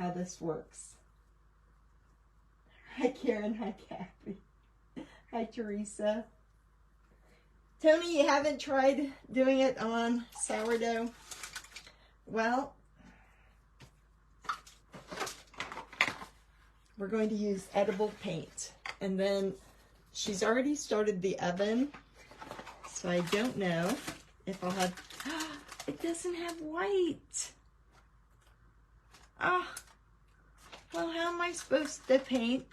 how this works. Hi, Karen. Hi, Kathy. Hi, Teresa. Tony, you haven't tried doing it on sourdough? Well, we're going to use edible paint. And then she's already started the oven, so I don't know if I'll have... It doesn't have white. Ah, well, how am I supposed to paint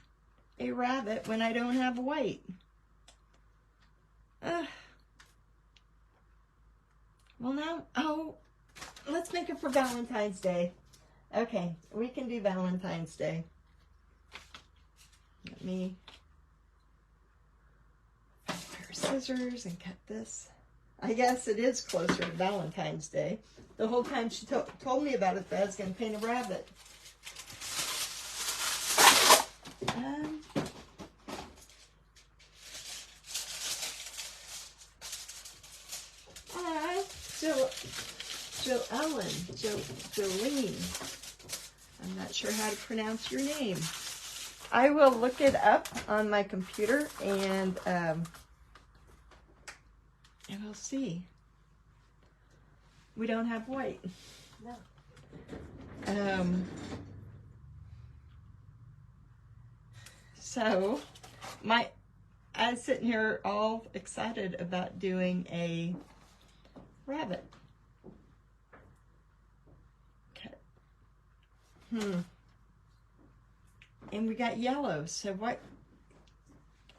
a rabbit when I don't have white? Well, now, oh, let's make it for Valentine's Day. Okay, we can do Valentine's Day. Let me find a pair of scissors and cut this. I guess it is closer to Valentine's Day. The whole time she told me about it, that I was going to paint a rabbit. Jolene. I'm not sure how to pronounce your name. I will look it up on my computer and we'll see. We don't have white. No. So I was sitting here all excited about doing a rabbit. Okay. And we got yellow, so what?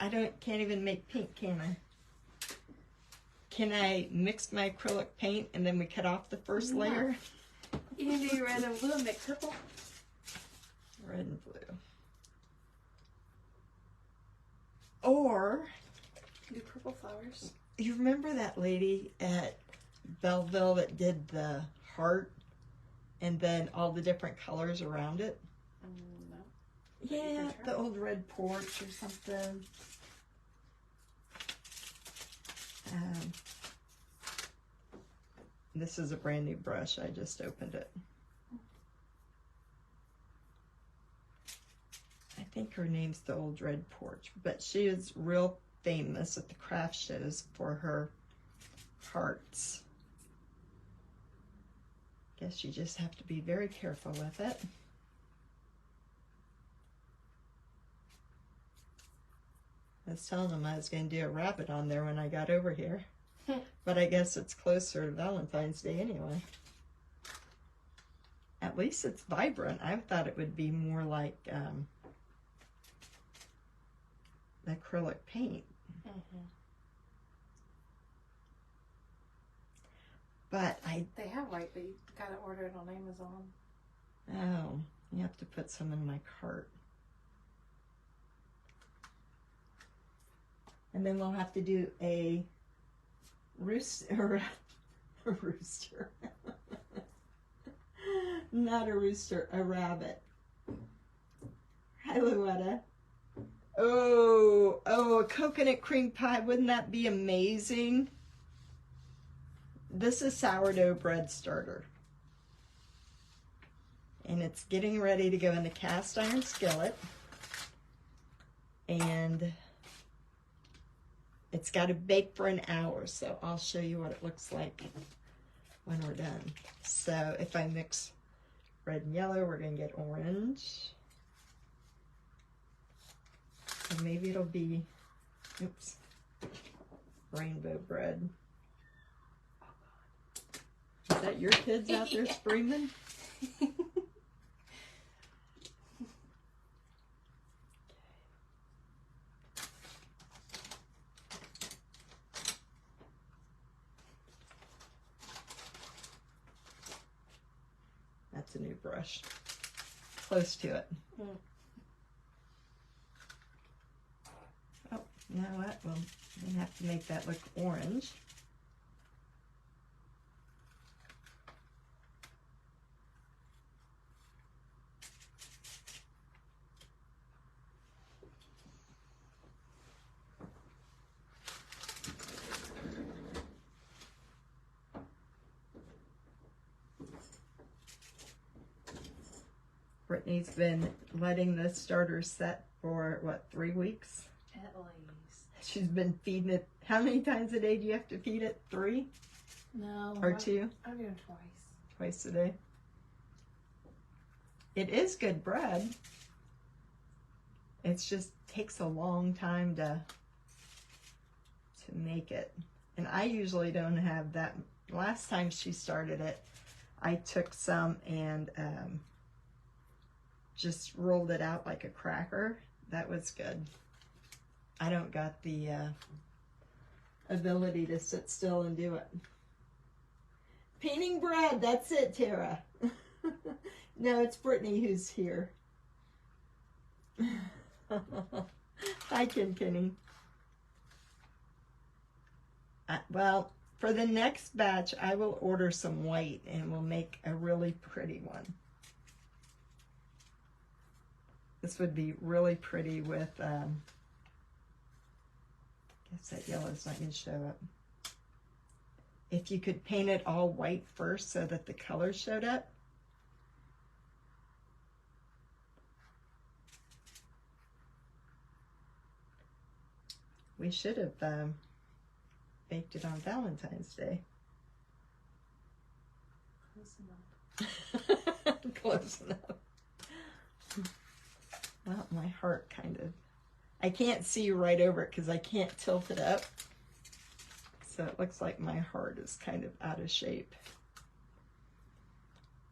Can't even make pink, can I? Can I mix my acrylic paint and then we cut off the first layer? You can do your red and blue and make purple. Red and blue. Or do purple flowers. You remember that lady at Belleville that did the heart and then all the different colors around it? No. Yeah, the old red porch or something. This is a brand new brush. I just opened it. I think her name's the Old Red Porch, but she is real famous at the craft shows for her hearts. Guess you just have to be very careful with it. I was telling them I was going to do a rabbit on there when I got over here. But I guess it's closer to Valentine's Day anyway. At least it's vibrant. I thought it would be more like acrylic paint. Mm-hmm. But they have white, but you gotta order it on Amazon. Oh, you have to put some in my cart. And then we'll have to do a rooster. A rooster. Not a rooster, a rabbit. Hi, Luetta. Oh, a coconut cream pie. Wouldn't that be amazing? This is sourdough bread starter. And it's getting ready to go in the cast iron skillet. And it's got to bake for an hour, so I'll show you what it looks like when we're done. So if I mix red and yellow, we're going to get orange. And maybe it'll be, oops, rainbow bread. Is that your kids out there screaming? That's a new brush. Close to it. Mm. Oh, you know what? Well, we have to make that look orange. Brittany's been letting the starter set for, what, 3 weeks? At least. She's been feeding it. How many times a day do you have to feed it? 3? No. Or 2? I do it twice. Twice a day. It is good bread. It just takes a long time to make it. And I usually don't have that. Last time she started it, I took some and just rolled it out like a cracker. That was good. I don't got the ability to sit still and do it. Painting bread, that's it, Tara. No, it's Brittany who's here. Hi, Kenny. Well, for the next batch, I will order some white and we'll make a really pretty one. This would be really pretty with, I guess that yellow's not going to show up. If you could paint it all white first so that the color showed up. We should have baked it on Valentine's Day. Close enough. Close enough. Well, my heart kind of... I can't see right over it because I can't tilt it up. So it looks like my heart is kind of out of shape.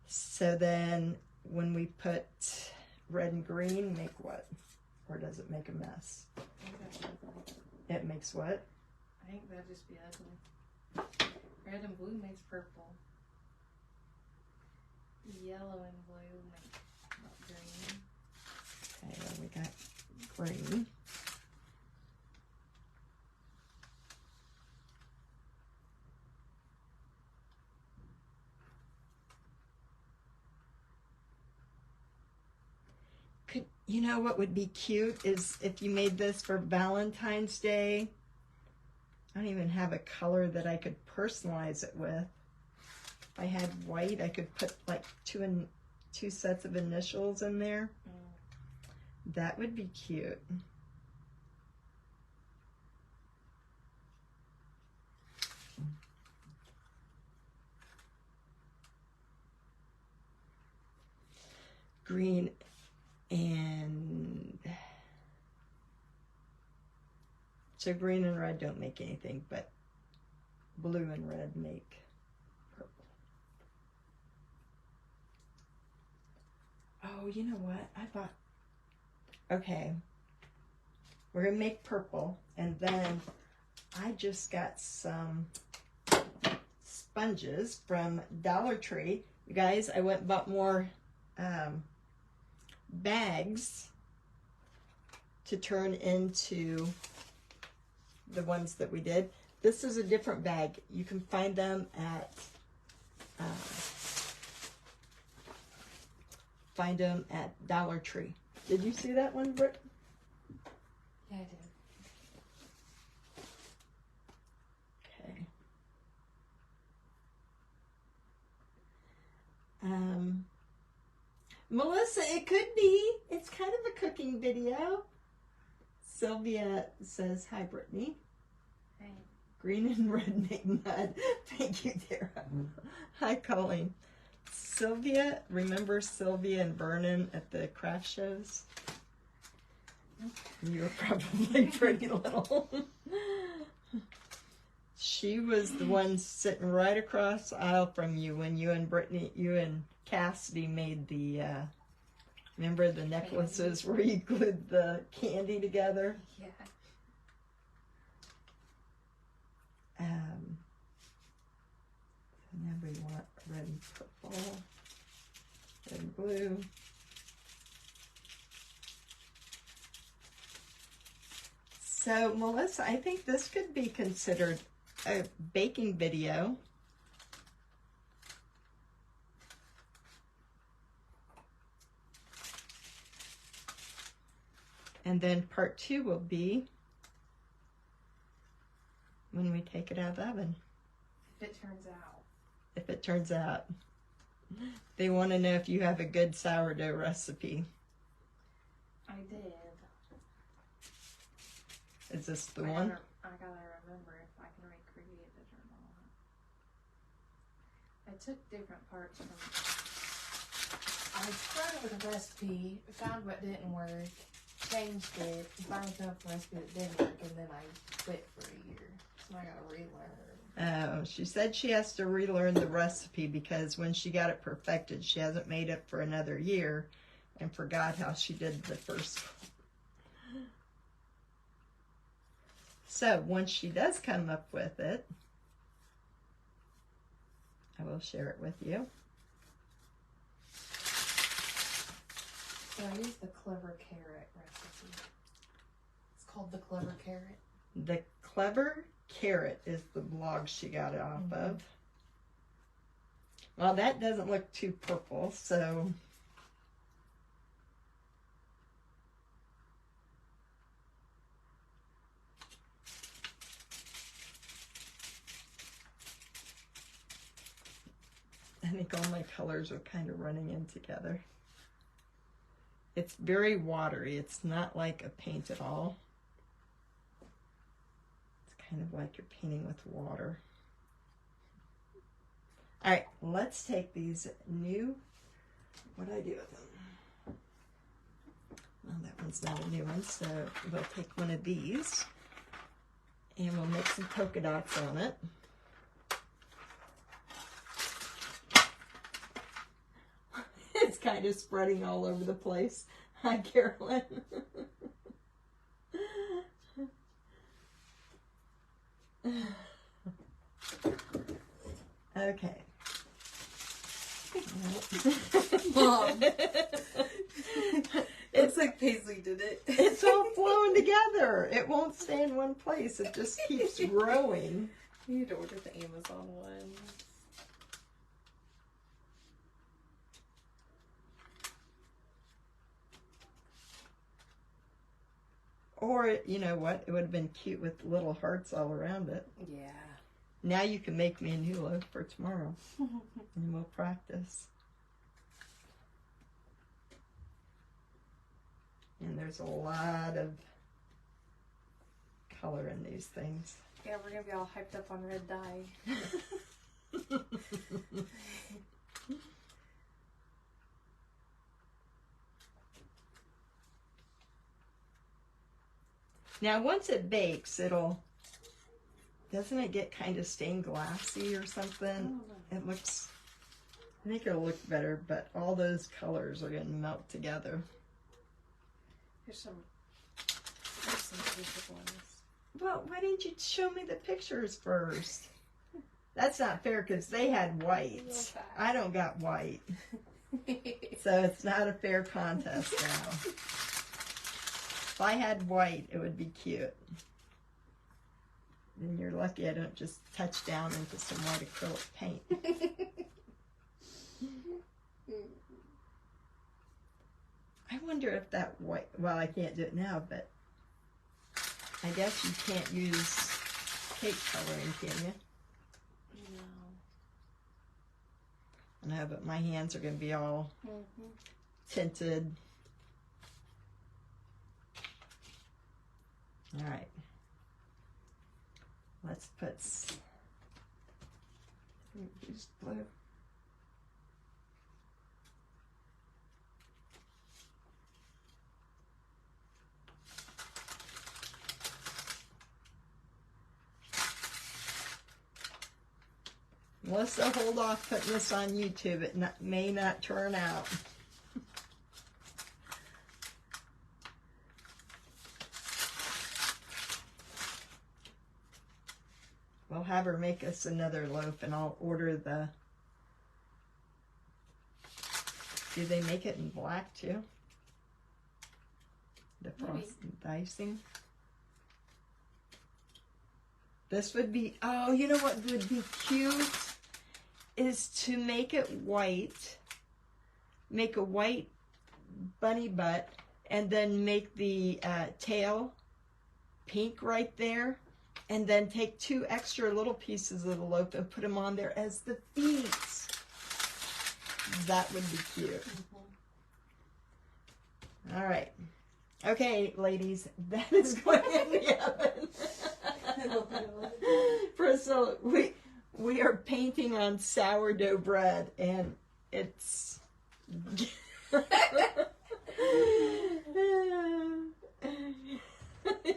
So then when we put red and green, make what? Or does it make a mess? I think that's ugly. It makes what? I think that'd just be ugly. Red and blue makes purple. Yellow and blue make green. Okay, well, we got green. You know what would be cute is if you made this for Valentine's Day. I don't even have a color that I could personalize it with. If I had white, I could put like two sets of initials in there. That would be cute. Green and so green and red don't make anything, but blue and red make purple. Oh, you know what? I thought, okay, we're gonna make purple, and then I just got some sponges from Dollar Tree. You guys, I went and bought more bags to turn into the ones that we did. This is a different bag. You can find them at Dollar Tree. Did you see that one, Britt? Yeah, I did. Okay. Melissa, it could be. It's kind of a cooking video. Sylvia says, hi, Brittany. Hey. Green and red make mud. Thank you, Tara. Hi, Colleen. Sylvia, remember Sylvia and Vernon at the craft shows? You were probably pretty little. She was the one sitting right across the aisle from you when you and Brittany, you and Cassidy made the, remember the necklaces where you glued the candy together? Yeah. And then we want red and purple, red and blue. So, Melissa, I think this could be considered a baking video. And then part 2 will be when we take it out of the oven. If it turns out. If it turns out. They want to know if you have a good sourdough recipe. I did. Is this the one? I gotta remember if I can recreate it or not. I took different parts from. I started with a recipe, found what didn't work, changed it, found out a recipe that didn't work, and then I quit for a year. So I gotta relearn. Oh, she said she has to relearn the recipe because when she got it perfected, she hasn't made it for another year and forgot how she did the first one. So once she does come up with it, I will share it with you. So I used the Clever Carrot recipe. It's called the Clever Carrot. The Clever Carrot is the blog she got it off of. Well, that doesn't look too purple, so I think all my colors are kind of running in together. It's very watery. It's not like a paint at all. It's kind of like you're painting with water. All right, let's take these new, what do I do with them? Well, that one's not a new one, so we'll take one of these and we'll make some polka dots on it. It's kind of spreading all over the place. Hi, Carolyn. Okay. Mom. It's like Paisley did it. It's all flowing together. It won't stay in one place. It just keeps growing. You need to order the Amazon one. Or, you know what? It would have been cute with little hearts all around it. Yeah. Now you can make me a new loaf for tomorrow. And we'll practice. And there's a lot of color in these things. Yeah, we're gonna be all hyped up on red dye. Now, once it bakes, doesn't it get kind of stained glassy or something? It looks, I think it'll look better, but all those colors are going to melt together. There's some beautiful ones. Well, why didn't you show me the pictures first? That's not fair because they had white. I don't got white. So it's not a fair contest now. If I had white, it would be cute. And you're lucky I don't just touch down into some white acrylic paint. I wonder if that white, well, I can't do it now, but I guess you can't use cake coloring, can you? No. I know, but my hands are going to be all tinted. All right. Let's put use blue. Melissa, hold off putting this on YouTube. It may not turn out. We'll have her make us another loaf and I'll order the... Do they make it in black too? The icing? This would be... Oh, you know what would be cute? Is to make it white. Make a white bunny butt and then make the tail pink right there. And then take 2 extra little pieces of the loaf and put them on there as the feet. That would be cute. All right. Okay, ladies, that is going in the oven. Priscilla, we are painting on sourdough bread, and it's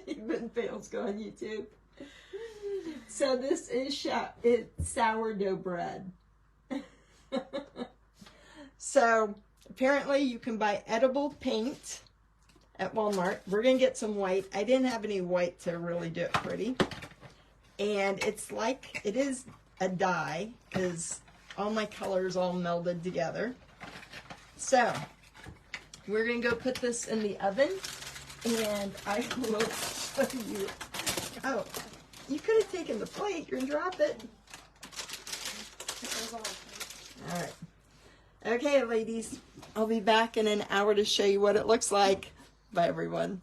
even fails go on YouTube. So this is it's sourdough bread. So apparently you can buy edible paint at Walmart. We're going to get some white. I didn't have any white to really do it pretty. And it's like, it is a dye because all my colors all melded together. So we're going to go put this in the oven, and I will show you. Oh, you could have taken the plate. You're going to drop it. All right. Okay, ladies, I'll be back in an hour to show you what it looks like. Bye, everyone.